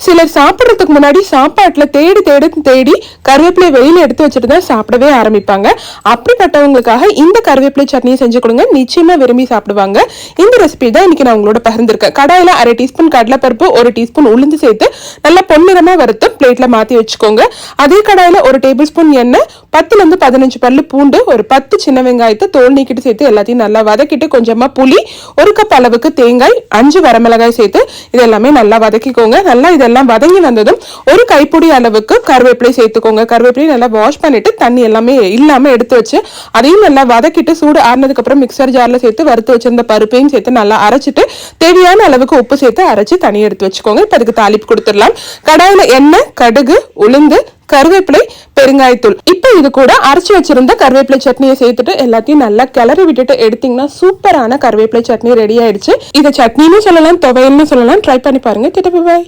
சிலர் சாப்பிட்றதுக்கு முன்னாடி சாப்பாட்டுல தேடி கருவேப்பிலை வெளியில எடுத்து வச்சுட்டு தான் சாப்பிடவே ஆரம்பிப்பாங்க. அப்படிப்பட்டவங்களுக்காக இந்த கருவேப்பிலை சட்னியை செஞ்சு கொடுங்க, நிச்சயமா விரும்பி சாப்பிடுவாங்க. இந்த ரெசிபி தான் இன்னைக்கு நான் உங்களோட பகிர்ந்திருக்கேன். கடாயில 1/2 டீஸ்பூன் கடலைப்பருப்பு, 1 டீஸ்பூன் உளுந்து சேர்த்து நல்லா பொன்னிறமா வறுத்து பிளேட்ல மாத்தி வச்சுக்கோங்க. அதே கடாயில 1 டேபிள் ஸ்பூன் எண்ணெய், 10 to 15 பல்லு பூண்டு, ஒரு 10 சின்ன வெங்காயத்தை தோல் நீக்கிட்டு சேர்த்து எல்லாத்தையும் நல்லா வதக்கிட்டு கொஞ்சமா புளி, 1 கப் அளவுக்கு தேங்காய், 5 வரமிளகாய் சேர்த்து இதெல்லாமே நல்லா வதக்கிக்கோங்க. நல்லா இதெல்லாம் வதங்கி வந்ததும் 1 கைப்பிடி அளவுக்கு கருவேப்பிலை சேர்த்துக்கோங்க. கருவேப்பிலை நல்லா வாஷ் பண்ணிட்டு தண்ணி எல்லாமே இல்லாம எடுத்து வச்சு அதையும் நல்லா வதக்கிட்டு சூடு ஆறினதுக்கு அப்புறம் மிக்சர் ஜார்ல சேர்த்து வறுத்து வச்சிருந்த பருப்பையும் சேர்த்து நல்லா அரைச்சிட்டு தேவையான அளவுக்கு உப்பு சேர்த்து அரைச்சு தனி எடுத்து வச்சுக்கோங்க. இப்ப அதுக்கு தாளிப்பு கொடுத்துடலாம். கடாயில எண்ணெய், கடுகு, உளுந்து, கருவேப்பிலை, பெருங்காயத்தூள். இப்ப இது கூட அரைச்சு வச்சிருந்த கருவேப்பிலை சட்னியை சேர்த்துட்டு எல்லாத்தையும் நல்லா கிளறி விட்டுட்டு எடுத்தீங்கன்னா சூப்பரான கருவேப்பிலை சட்னி ரெடி ஆயிடுச்சு. இதை சட்னின்னு சொல்லலாம், துவையல்னு சொல்லலாம். ட்ரை பண்ணி பாருங்க. பாய்.